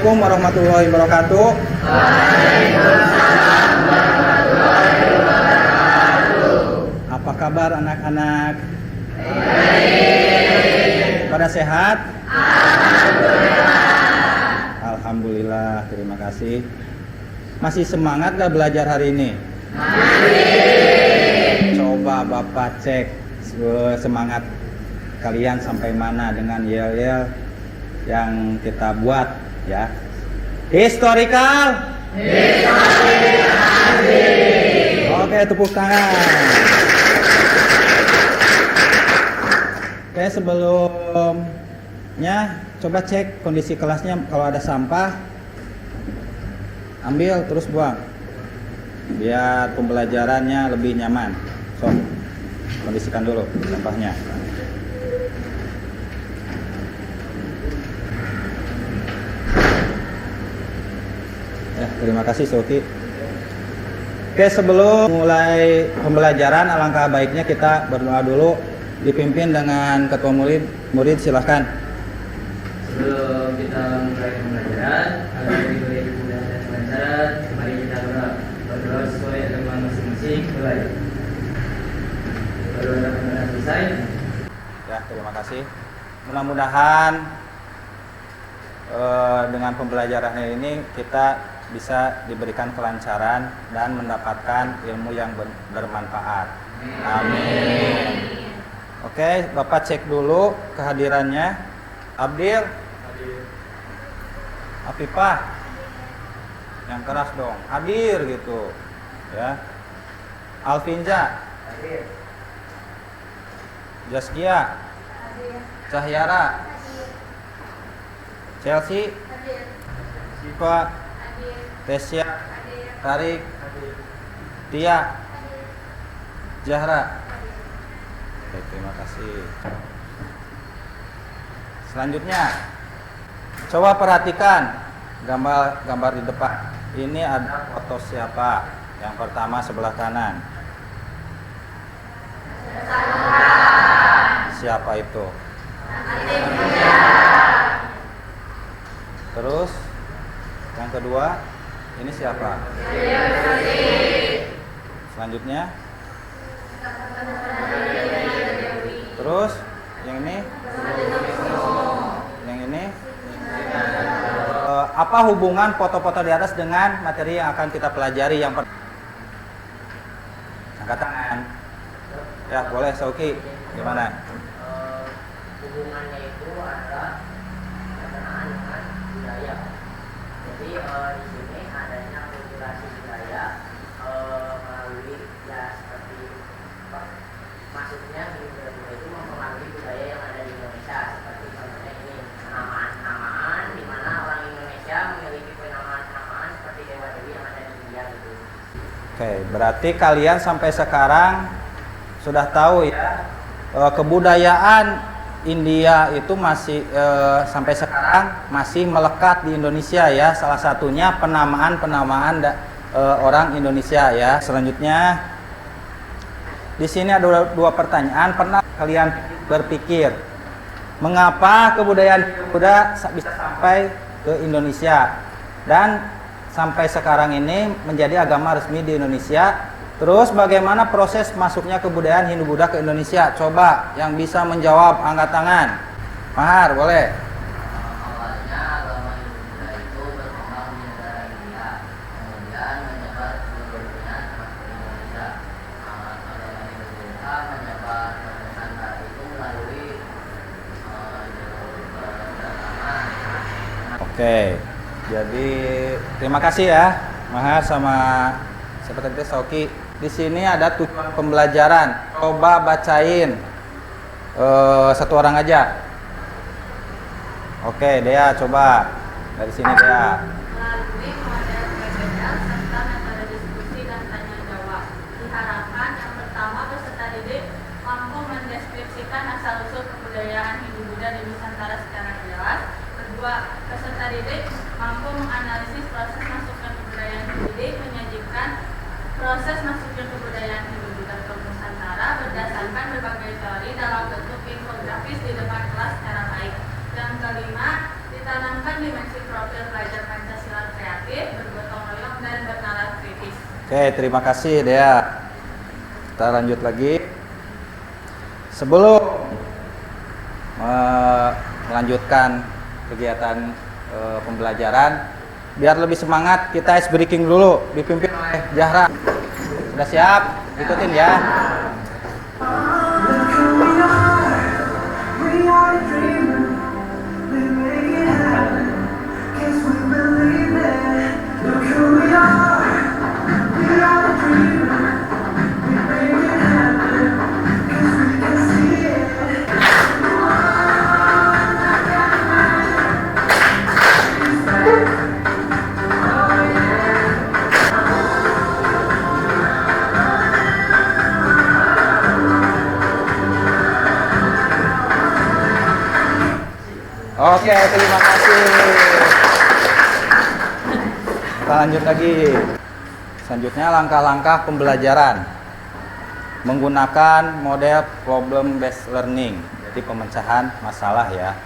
Assalamualaikum warahmatullahi wabarakatuh. Waalaikumsalam warahmatullahi wabarakatuh. Apa kabar anak-anak? Baik. Pada sehat? Alhamdulillah. Alhamdulillah, terima kasih. Masih semangat gak belajar hari ini? Masih. Coba Bapak cek semangat kalian sampai mana dengan yel-yel yang kita buat ya. Historical. Oke, tepuk tangan. Oke, sebelumnya coba cek kondisi kelasnya. Kalau ada sampah, ambil terus buang biar pembelajarannya lebih nyaman. So, kondisikan dulu sampahnya. Ya, terima kasih Soki. Oke, sebelum mulai pembelajaran, alangkah baiknya kita berdoa dulu, dipimpin dengan ketua murid silahkan. Sebelum kita mulai pembelajaran, agar diberi kemudahan dan kelancaran, mari kita berdoa sesuai agama masing-masing. Mulai. Berdoa dan selesai. Ya, terima kasih. Mudah-mudahan dengan pembelajaran ini kita bisa diberikan kelancaran dan mendapatkan ilmu yang bermanfaat. Amin. Oke, Bapak cek dulu kehadirannya. Abdil, Afifah, yang keras dong, hadir gitu, ya. Alfinja, Jaskia, Cahyara, Chelsea, Siva, Tesya, Tarik, Tia, Zahra. Oke, terima kasih. Selanjutnya, coba perhatikan gambar di depan. Ini ada foto siapa? Yang pertama sebelah kanan. Siapa itu? Terus yang kedua, ini siapa? Selanjutnya, terus yang ini, apa hubungan foto-foto di atas dengan materi yang akan kita pelajari? Yang pertama, angkat tangan. Ya, boleh Sauki. Gimana? Hubungannya itu adalah berkenaan dengan budaya. Jadi di sini adanya akulturasi budaya melalui ya seperti maksudnya budaya itu mempengaruhi budaya yang ada di Indonesia. Seperti contohnya ini penamaan-penamaan di mana orang Indonesia memiliki penamaan-penamaan seperti dewa-dewi yang ada di India gitu. Oke, berarti kalian sampai sekarang sudah tahu ya kebudayaan India itu masih sampai sekarang masih melekat di Indonesia ya. Salah satunya penamaan orang Indonesia ya. Selanjutnya di sini ada dua pertanyaan. Pernah kalian berpikir mengapa kebudayaan Buddha bisa sampai ke Indonesia dan sampai sekarang ini menjadi agama resmi di Indonesia? Terus bagaimana proses masuknya kebudayaan Hindu-Buddha ke Indonesia? Coba yang bisa menjawab angkat tangan. Mahar, boleh. Awalnya agama Hindu-Buddha itu berkembang di negara India, kemudian menyebar ke seluruh dunia termasuk Indonesia. Agama Hindu-Buddha menyebar ke Nusantara itu melalui jalur perdagangan. Oke, jadi terima kasih ya Mahar sama siapa tadi Sauki. Di sini ada tujuan pembelajaran. Coba bacain satu orang aja. Oke, Dea coba dari sini Dea. Melalui model berbeda serta metode diskusi dan tanya jawab. Diharapkan yang pertama peserta didik mampu mendeskripsikan asal-usul kebudayaan Hindu-Buddha di Nusantara secara jelas. Kedua, peserta didik mampu menganalisis proses masuknya kebudayaan Hindu-Buddha, menyajikan proses masuknya kebudayaan Hindu-Buddha ke Nusantara berdasarkan berbagai teori dalam bentuk infografis di depan kelas secara baik. Yang kelima, ditanamkan dimensi profil pelajar Pancasila kreatif, bergotong royong, dan bernalar kritis. Oke, terima kasih Dea. Kita lanjut lagi. Sebelum melanjutkan kegiatan pembelajaran, biar lebih semangat, kita ice breaking dulu, dipimpin oleh Zahra. Sudah siap? Ikutin ya. Oke, terima kasih. Kita lanjut lagi. Selanjutnya langkah-langkah pembelajaran menggunakan model problem based learning, jadi pemecahan masalah ya.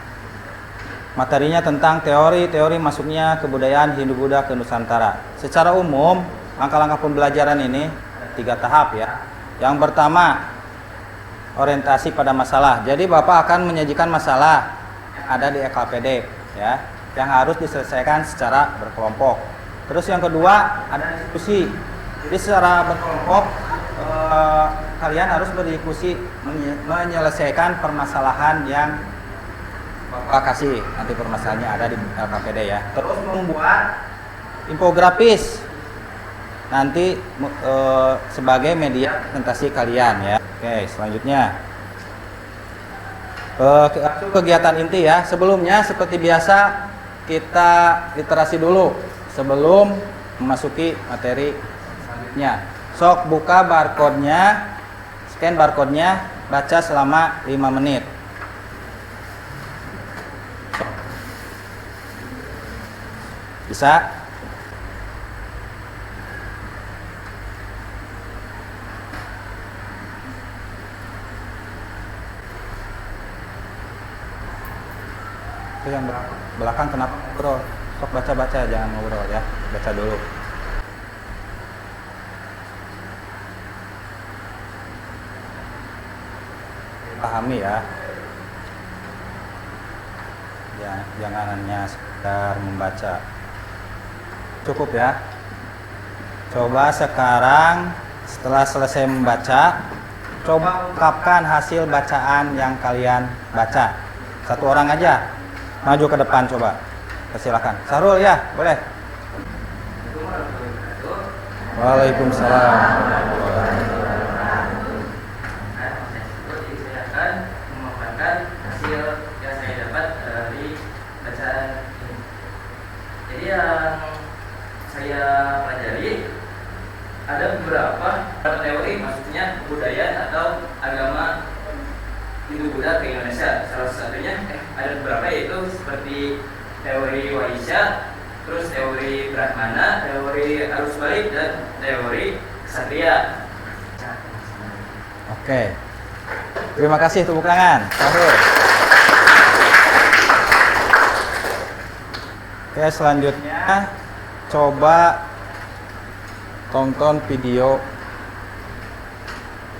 Materinya tentang teori masuknya kebudayaan Hindu-Buddha ke Nusantara. Secara umum, langkah-langkah pembelajaran ini ada 3 tahap ya. Yang pertama, orientasi pada masalah. Jadi Bapak akan menyajikan masalah ada di LKPD ya, yang harus diselesaikan secara berkelompok. Terus yang kedua ada diskusi. Jadi secara berkelompok kalian harus berdiskusi menyelesaikan permasalahan yang Bapak kasih. Nanti permasalahannya ada di LKPD ya. Terus membuat infografis nanti sebagai media presentasi kalian ya. Oke, selanjutnya kegiatan inti ya. Sebelumnya seperti biasa kita literasi dulu sebelum memasuki materi selanjutnya. Sok buka barcode-nya, scan barcode-nya, baca selama 5 menit. Bisa? Itu yang belakang kenapa ngobrol? Sok baca-baca, jangan ngobrol ya. Baca dulu. Pahami ya. Jangan hanya sekedar membaca. Cukup ya. Coba sekarang setelah selesai membaca, coba ungkapkan hasil bacaan yang kalian baca. Satu orang aja. Maju ke depan coba. Persilakan. Sarul ya, boleh. Waalaikumsalam. Saya akan memaparkan hasil yang saya dapat dari bacaan ini. Jadi yang saya pelajari ada beberapa teori, maksudnya kebudayaan atau agama Hindu-Buddha ke Indonesia. Salah satunya ada beberapa, yaitu seperti teori Waisya, terus teori Brahmana, teori arus balik, dan teori Ksatria. Oke. Terima kasih, tepuk tangan. Sarul. Oke, selanjutnya coba tonton video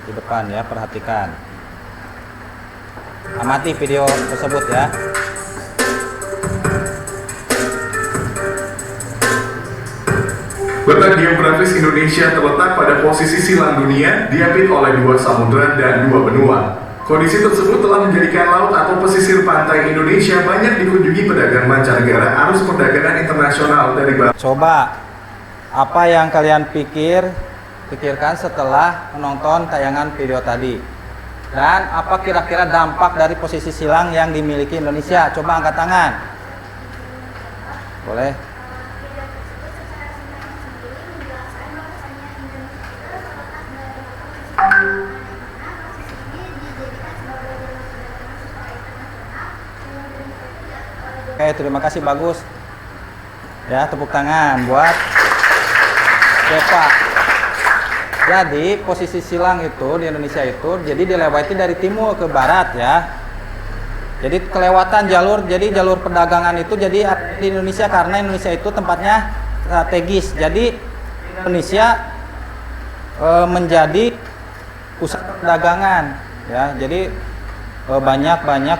di depan ya, perhatikan. Amati video tersebut ya. Letak geografis Indonesia terletak pada posisi silang dunia, diapit oleh 2 samudra dan 2 benua. Kondisi tersebut telah menjadikan laut atau pesisir pantai Indonesia banyak dikunjungi pedagang mancanegara arus perdagangan internasional dari Coba apa yang kalian pikirkan setelah menonton tayangan video tadi. Dan apa kira-kira dampak dari posisi silang yang dimiliki Indonesia? Coba angkat tangan. Boleh? Oke, terima kasih, bagus. Ya, tepuk tangan buat Deva. Jadi posisi silang itu di Indonesia itu jadi dilewati dari timur ke barat ya. Jadi kelewatan jalur, jadi jalur perdagangan itu jadi ada di Indonesia karena Indonesia itu tempatnya strategis. Jadi Indonesia menjadi pusat perdagangan, ya. Jadi banyak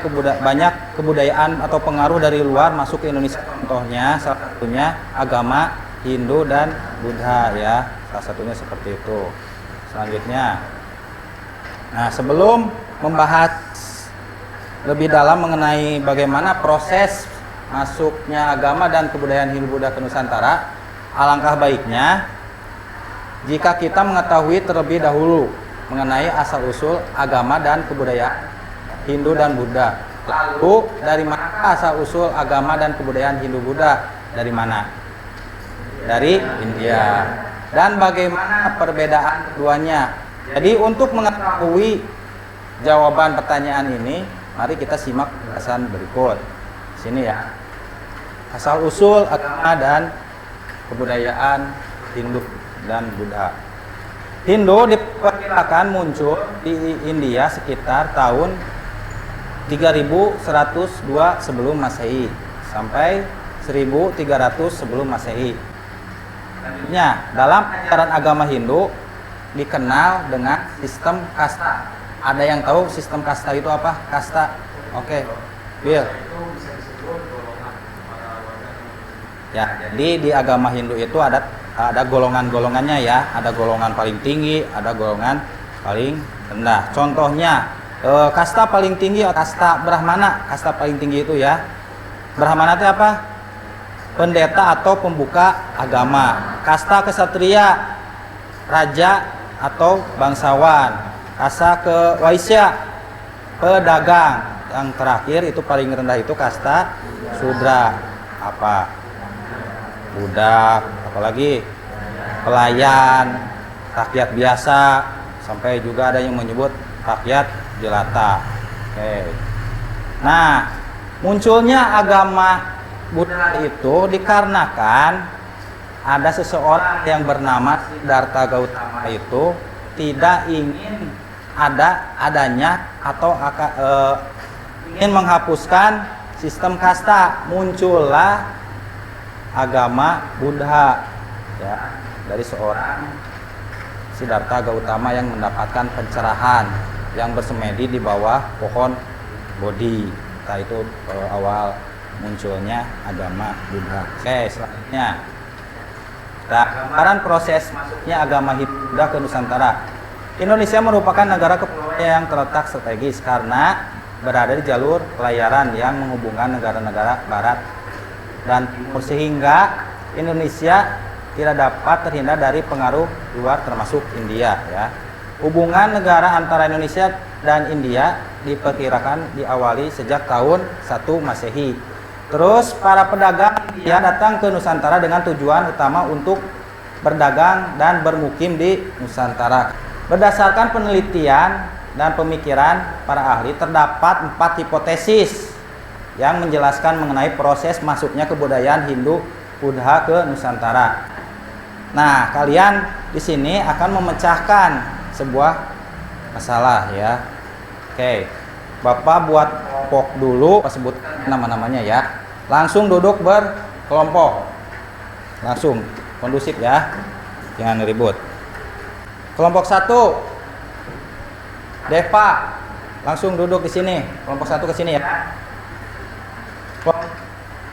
kebudayaan atau pengaruh dari luar masuk ke Indonesia. Contohnya salah satunya agama Hindu dan Buddha, ya. Salah satunya seperti itu. Selanjutnya, nah sebelum membahas lebih dalam mengenai bagaimana proses masuknya agama dan kebudayaan Hindu-Buddha ke Nusantara, alangkah baiknya jika kita mengetahui terlebih dahulu mengenai asal-usul agama dan kebudayaan Hindu dan Buddha. Lalu dari mana asal-usul agama dan kebudayaan Hindu-Buddha? Dari mana? Dari India. Dan bagaimana perbedaan keduanya? Jadi untuk mengetahui jawaban pertanyaan ini, mari kita simak penjelasan berikut. Sini ya. Asal usul agama dan kebudayaan Hindu dan Buddha. Hindu diperkirakan muncul di India sekitar tahun 3102 sebelum Masehi sampai 1300 sebelum Masehi. Selanjutnya, dalam ajaran agama Hindu dikenal dengan sistem kasta. Ada yang tahu sistem kasta itu apa? Kasta. Oke. Bill. Ya, jadi di agama Hindu itu ada golongan-golongannya, ya. Ada golongan paling tinggi, ada golongan paling rendah. Contohnya, kasta paling tinggi kasta Brahmana. Kasta paling tinggi itu, ya. Brahmana itu apa? Pendeta atau pembuka agama. Kasta kesatria, raja atau bangsawan. Kasta ke Waisya, pedagang. Yang terakhir itu paling rendah itu kasta Sudra, apa? Budak, apalagi pelayan, rakyat biasa, sampai juga ada yang menyebut rakyat jelata. Oke. Nah, munculnya agama Buddha itu dikarenakan ada seseorang yang bernama Siddhartha Gautama itu tidak ingin adanya atau ingin menghapuskan sistem kasta. Muncullah agama Buddha, ya, dari seorang Siddhartha Gautama yang mendapatkan pencerahan yang bersemedi di bawah pohon Bodhi. Nah, itu awal munculnya agama Buddha. Oke, selanjutnya gambaran proses masuknya agama Buddha ke Nusantara. Indonesia merupakan negara kepulauan yang terletak strategis karena berada di jalur pelayaran yang menghubungkan negara-negara barat dan timur, sehingga Indonesia tidak dapat terhindar dari pengaruh luar termasuk India, ya. Hubungan negara antara Indonesia dan India diperkirakan diawali sejak tahun 1 Masehi. Terus para pedagang India datang ke Nusantara dengan tujuan utama untuk berdagang dan bermukim di Nusantara. Berdasarkan penelitian dan pemikiran para ahli, terdapat 4 hipotesis yang menjelaskan mengenai proses masuknya kebudayaan Hindu Buddha ke Nusantara. Nah, kalian di sini akan memecahkan sebuah masalah, ya. Oke, Bapak buat kelompok dulu, sebutkan nama-namanya, ya. Langsung duduk berkelompok, langsung kondusif, ya, jangan ribut. Kelompok 1, Deva, langsung duduk di sini. Kelompok 1 ke sini, ya.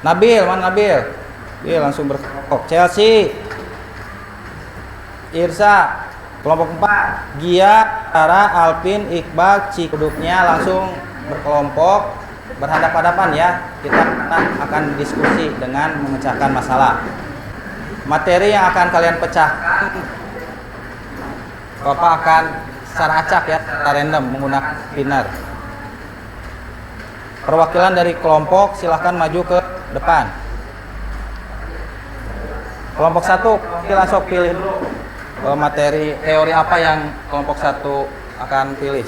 Nabil, mana Nabil? Dia langsung berkelompok. Chelsea, Irsa. Kelompok 4, Gia, Tara, Alvin, Iqbal, Cikuduknya langsung berkelompok, berhadapan-hadapan, ya. Kita akan diskusi dengan memecahkan masalah. Materi yang akan kalian pecahkan, Bapak akan secara acak, ya, secara random menggunakan spinner. Perwakilan dari kelompok silahkan maju ke depan. Kelompok 1, langsung pilih dulu materi teori apa yang kelompok 1 akan pilih.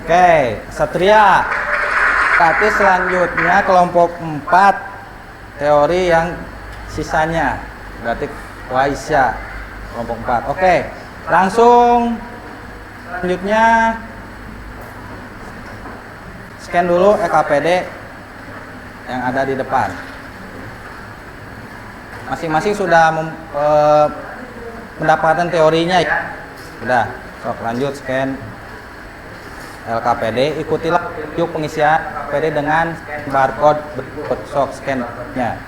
Oke, Satria. Berarti selanjutnya kelompok 4 teori yang sisanya. Berarti Waisya. kelompok 4. Oke, langsung selanjutnya scan dulu LKPD yang ada di depan. Masing-masing sudah mendapatkan teorinya ya. Sudah, sok lanjut scan LKPD, ikutilah petunjuk pengisian LKPD dengan barcode berikut. Sok scan-nya.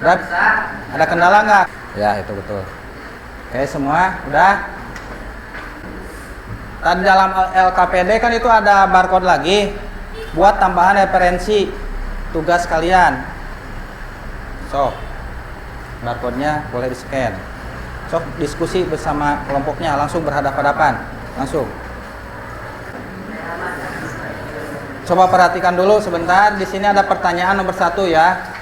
Udah bisa? Ada kendala nggak? Ya, itu betul. Oke, semua udah. Tadi dalam LKPD kan itu ada barcode lagi buat tambahan referensi tugas kalian. So, barcode-nya boleh di-scan. So, diskusi bersama kelompoknya, langsung berhadapan-hadapan, langsung. Coba perhatikan dulu sebentar. Di sini ada pertanyaan nomor 1 ya.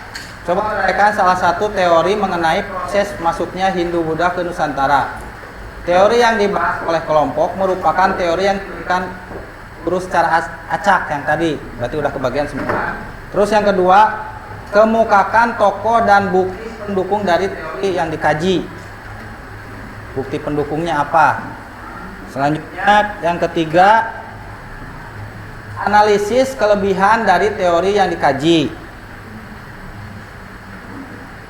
Coba uraikan salah satu teori mengenai proses masuknya Hindu-Buddha ke Nusantara. Teori yang dibahas oleh kelompok merupakan teori yang diberikan guru secara acak yang tadi, berarti udah kebagian semua. Terus yang kedua, kemukakan tokoh dan bukti pendukung dari teori yang dikaji. Bukti pendukungnya apa? Selanjutnya yang ketiga, analisis kelebihan dari teori yang dikaji.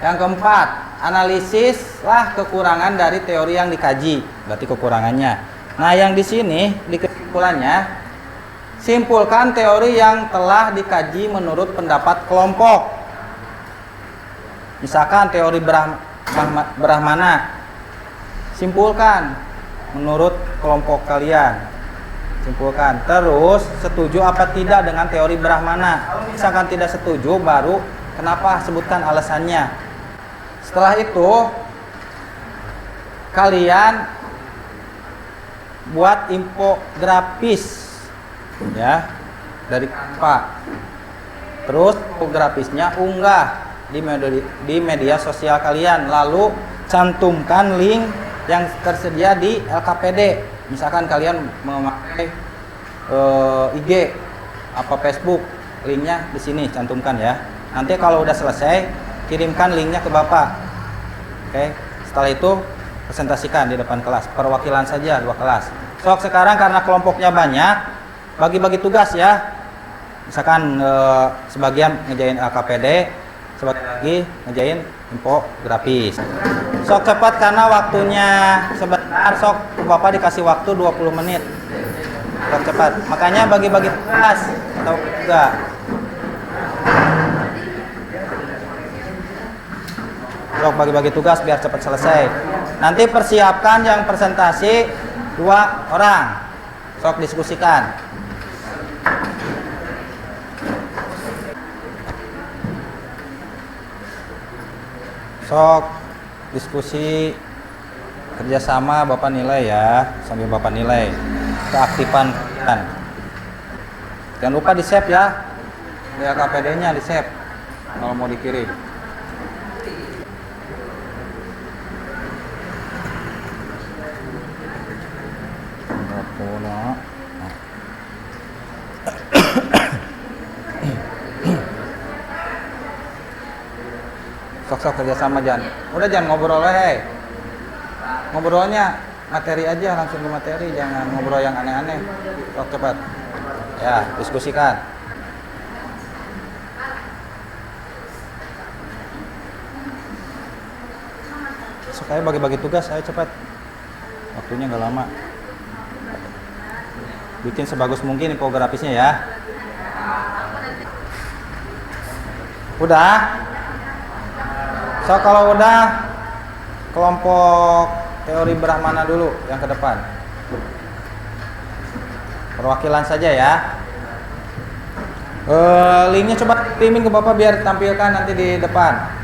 Yang keempat, analisislah kekurangan dari teori yang dikaji, berarti kekurangannya. Nah, yang di sini di kesimpulannya, simpulkan teori yang telah dikaji menurut pendapat kelompok. Misalkan teori Brahmana, simpulkan menurut kelompok kalian. Simpulkan. Terus setuju apa tidak dengan teori Brahmana? Kalau misalkan tidak setuju, baru kenapa, sebutkan alasannya. Setelah itu kalian buat infografis ya dari Canva. Terus infografisnya unggah di media sosial kalian, lalu cantumkan link yang tersedia di LKPD. Misalkan kalian memakai IG apa Facebook, linknya di sini cantumkan ya. Nanti kalau udah selesai, kirimkan linknya ke Bapak. Oke, setelah itu presentasikan di depan kelas, perwakilan saja 2 kelas. Sok, sekarang karena kelompoknya banyak, bagi-bagi tugas ya. Misalkan sebagian ngejain LKPD, sebagian lagi ngejain infografis. Sok cepat karena waktunya sebentar. Sok, Bapak dikasih waktu 20 menit. Sok cepat. Makanya bagi-bagi tugas atau enggak. Sok bagi-bagi tugas biar cepat selesai. Nanti persiapkan yang presentasi 2 orang. Sok diskusikan. Sok diskusi kerjasama, Bapak nilai ya, sambil Bapak nilai keaktifan kalian. Jangan lupa di save ya, di KPD-nya di save kalau mau dikirim. Sok kerjasama jangan. Udah jangan ngobrol ngobrolnya materi aja, langsung ke materi, jangan ngobrol yang aneh-aneh. Sok cepat ya, diskusikan. Saya bagi-bagi tugas, saya cepat, waktunya nggak lama. Bikin sebagus mungkin infografisnya ya. Udah. So, kalau udah, kelompok teori Brahmana dulu yang ke depan. Perwakilan saja ya. Linknya coba kirimin ke Bapak biar tampilkan nanti di depan.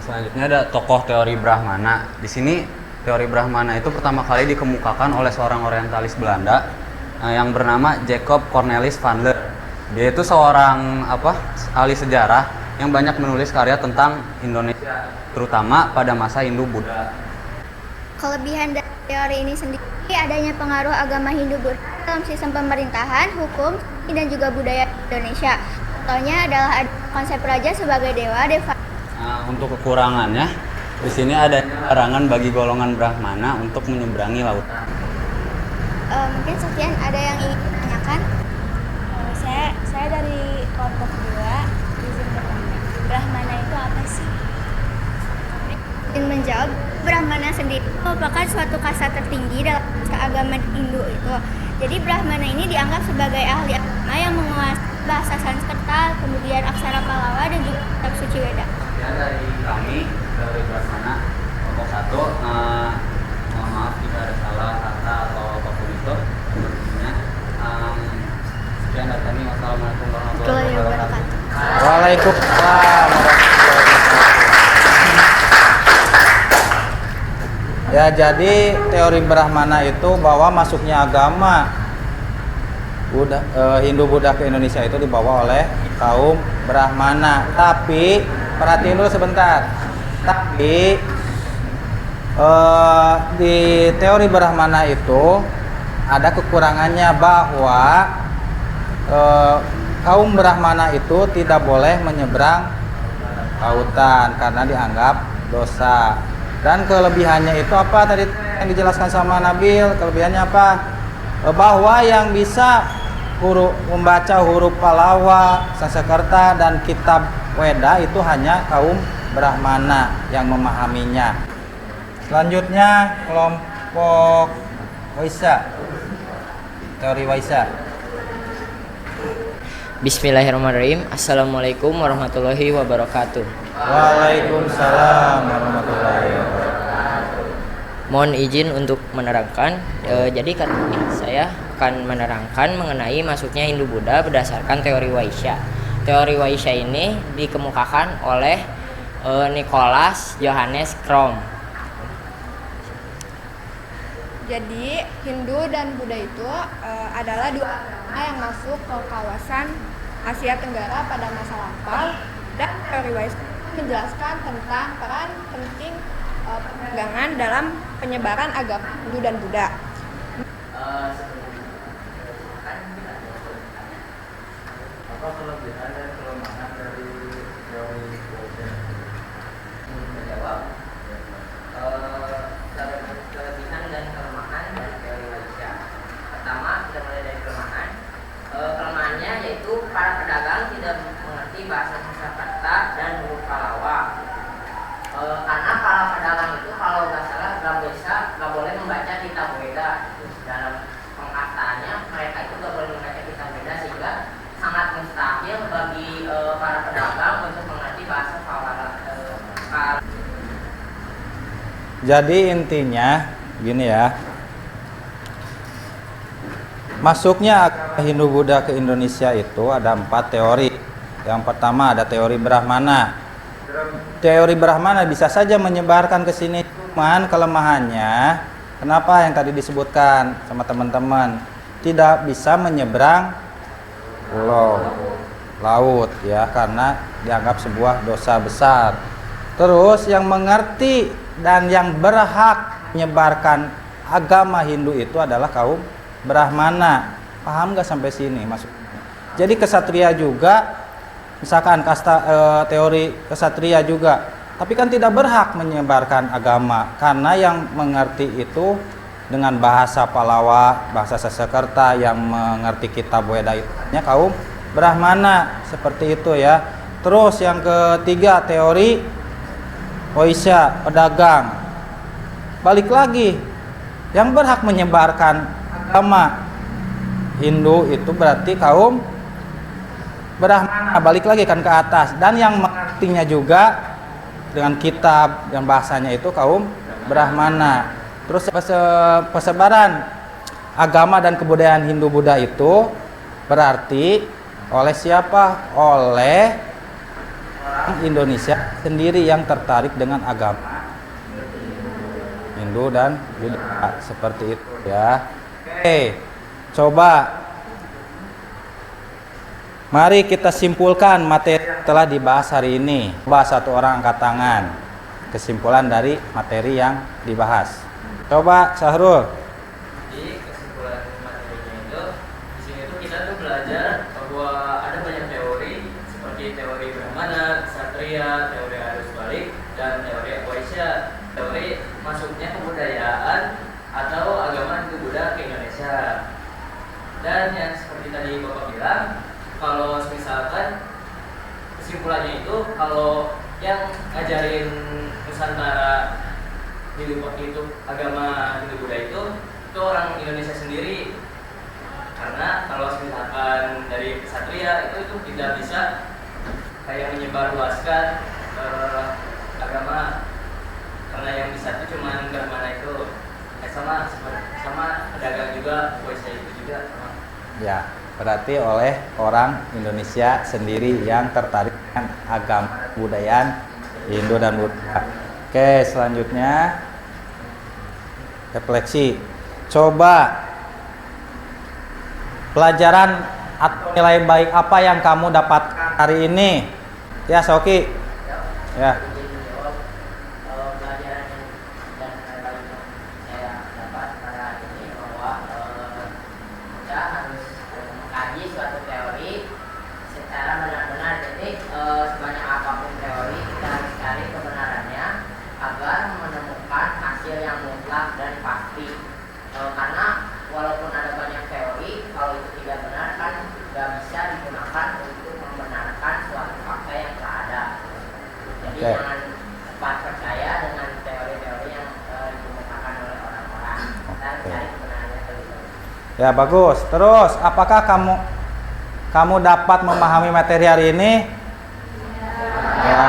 Selanjutnya ada tokoh teori Brahmana. Di sini Teori Brahmana itu pertama kali dikemukakan oleh seorang orientalis Belanda yang bernama Jacob Cornelis van Leer. Dia itu seorang ahli sejarah yang banyak menulis karya tentang Indonesia, terutama pada masa Hindu-Buddha. Kelebihan dari teori ini sendiri adanya pengaruh agama Hindu-Buddha dalam sistem pemerintahan, hukum, dan juga budaya Indonesia. Contohnya adalah konsep raja sebagai dewa, deva. Untuk kekurangannya, di sini ada larangan bagi golongan Brahmana untuk menyeberangi lautan. Mungkin sekian ada yang ingin ditanyakan? Saya dari kelompok 2, izin bertanya. Brahmana itu apa sih? Ingin menjawab, Brahmana sendiri merupakan suatu kasta tertinggi dalam agama Hindu itu. Jadi Brahmana ini dianggap sebagai ahli agama yang menguasai bahasa Sanskerta, kemudian aksara Pallawa dan juga kitab suci Weda. Sekian dari kami dari Brahmana kelompok 1. Mohon maaf jika ada salah kata atau apapun itu. Sekian dari kami. Wassalamualaikum warahmatullahi wabarakatuh. Waalaikumsalam. Ya, jadi teori Brahmana itu bahwa masuknya agama Hindu-Buddha ke Indonesia itu dibawa oleh kaum Brahmana. Tapi perhatiin dulu sebentar. Tapi di teori Brahmana itu ada kekurangannya bahwa kaum Brahmana itu tidak boleh menyeberang lautan karena dianggap dosa. Dan kelebihannya itu apa tadi yang dijelaskan sama Nabil? Kelebihannya apa? Bahwa yang bisa membaca huruf Pallawa, Sanskerta, dan kitab Weda itu hanya kaum Brahmana yang memahaminya. Selanjutnya kelompok Waisa, teori Waisa. Bismillahirrahmanirrahim. Assalamualaikum warahmatullahi wabarakatuh. Waalaikumsalam warahmatullahi wabarakatuh. Mohon izin untuk menerangkan. Jadi kali ini saya akan menerangkan mengenai masuknya Hindu-Buddha berdasarkan teori Waisya. Teori Waisya ini dikemukakan oleh Nicholas Johannes Crom. Jadi Hindu dan Buddha itu adalah dua agama yang masuk ke kawasan Asia Tenggara pada masa lampau, dan teori Waisya menjelaskan tentang peran penting perdagangan dalam penyebaran agama Hindu dan Buddha. Apa kelebihan dan kelemahan dari teori Waisya? Menjawab. Kelebihan dan kelemahan dari teori Waisya. Pertama, kita mulai dari kelemahan. Kelemahannya yaitu para pedagang tidak mengerti bahasa Sanskerta dan huruf Pallawa. Karena para pedagang itu kalau nggak salah nggak boleh membaca kitab Weda. Dalam pengkataannya mereka itu nggak boleh membaca kitab Weda, sehingga sangat mustahil bagi para pedagang untuk mengerti bahasa Pallawa. Jadi intinya gini ya. Masuknya Hindu-Buddha ke Indonesia itu ada 4 teori. Yang pertama ada teori Brahmana. Teori Brahmana bisa saja menyebarkan ke sini, cuman kelemahannya kenapa yang tadi disebutkan sama teman-teman, tidak bisa menyeberang pulau laut ya, karena dianggap sebuah dosa besar. Terus yang mengerti dan yang berhak menyebarkan agama Hindu itu adalah kaum Brahmana. Paham nggak sampai sini masuk? Jadi kesatria juga, misalkan teori kesatria juga, tapi kan tidak berhak menyebarkan agama karena yang mengerti itu dengan bahasa Pallawa, bahasa Sanskerta, yang mengerti kitab Weda itu hanya kaum Brahmana, seperti itu ya. Terus yang ketiga teori Waisya, pedagang. Balik lagi, yang berhak menyebarkan agama Hindu itu berarti kaum Brahmana, balik lagi kan ke atas, dan yang mengertinya juga dengan kitab dan bahasanya itu kaum Brahmana. Terus persebaran agama dan kebudayaan Hindu-Buddha itu berarti oleh siapa? Oleh orang Indonesia sendiri yang tertarik dengan agama. Hindu dan Buddha. Seperti itu ya. Oke, coba mari kita simpulkan materi yang telah dibahas hari ini. Coba satu orang angkat tangan kesimpulan dari materi yang dibahas. Coba Syahrul. Jadi kesimpulan materinya itu di sini tuh kita tuh belajar bahwa ada banyak teori seperti teori Brahmana, Ksatria, teori arus balik, dan teori Vaishya. Teori masuknya kebudayaan atau agama Hindu Buddha ke Indonesia. Dan yang seperti tadi Bapak bilang, kalau misalkan kesimpulannya itu kalau yang ngajarin Nusantara Hindu itu agama Hindu Buddha itu orang Indonesia sendiri. Karena kalau misalkan dari Ksatria itu tidak bisa kayak menyebarluaskan agama, karena yang bisa itu cuma Brahmana itu sama pedagang juga, Vaishya itu juga sama. Ya, berarti oleh orang Indonesia sendiri yang tertarik dengan agama kebudayaan Hindu dan Buddha. Oke, selanjutnya refleksi. Coba pelajaran atau nilai baik apa yang kamu dapat hari ini? Ya, Soki. Ya. Pelajaran dan nilai yang saya dapat pada hari ini bahwa kita harus mengkaji suatu teori secara benar-benar. Jadi sebanyak apapun teori kita harus cari kebenarannya agar menemukan hasil yang mutlak dan pasti. Karena walaupun ada banyak teori, kalau itu tidak benar kan nggak bisa digunakan untuk membenarkan suatu fakta yang telah ada. Jadi jangan cepat percaya dengan teori-teori yang dikemukakan oleh orang-orang. Kita cari kebenarannya terlebih dahulu. Ya, bagus. Terus, apakah kamu dapat memahami materi hari ini? Ya,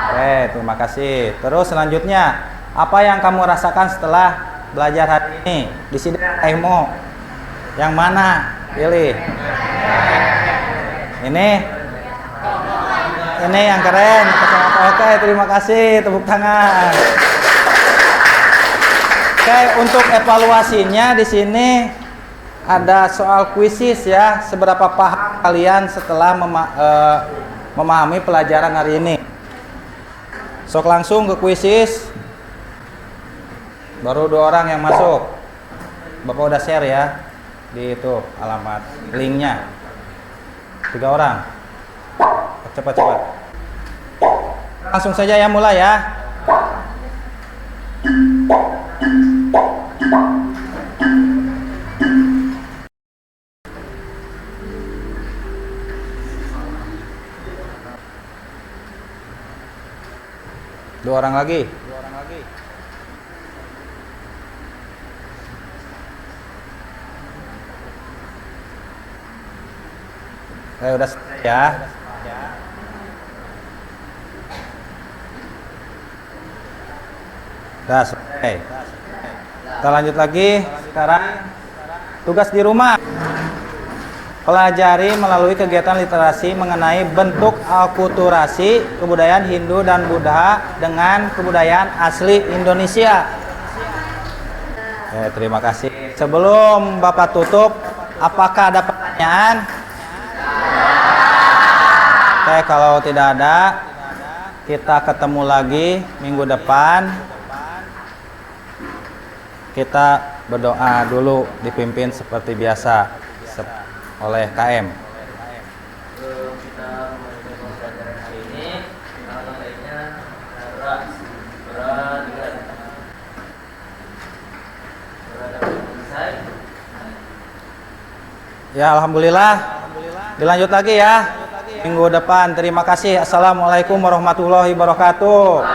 oke, terima kasih. Terus selanjutnya, apa yang kamu rasakan setelah belajar hari ini? Di sini Emo. Yang mana? Pilih. Ini yang keren. Oke, terima kasih. Tepuk tangan. Oke, untuk evaluasinya di sini ada soal kuisis ya. Seberapa paham kalian setelah memahami pelajaran hari ini? Sok langsung ke kuisis. Baru 2 orang yang masuk. Bapak udah share ya di itu alamat linknya. 3 orang. Cepat. Langsung saja ya, mulai ya. Dua orang lagi. Udah selesai ya. Udah selesai. Kita lanjut lagi. Sekarang tugas di rumah. Pelajari melalui kegiatan literasi mengenai bentuk akulturasi kebudayaan Hindu dan Buddha dengan kebudayaan asli Indonesia. Terima kasih. Sebelum Bapak tutup, apakah ada pertanyaan? Oke, kalau tidak ada, kita ketemu lagi minggu depan. Kita berdoa dulu, dipimpin seperti biasa oleh KM. Kita memulai pembelajaran hari ini, baiknya berat selesai. Ya, alhamdulillah. Dilanjut lagi ya minggu depan. Terima kasih. Assalamualaikum warahmatullahi wabarakatuh.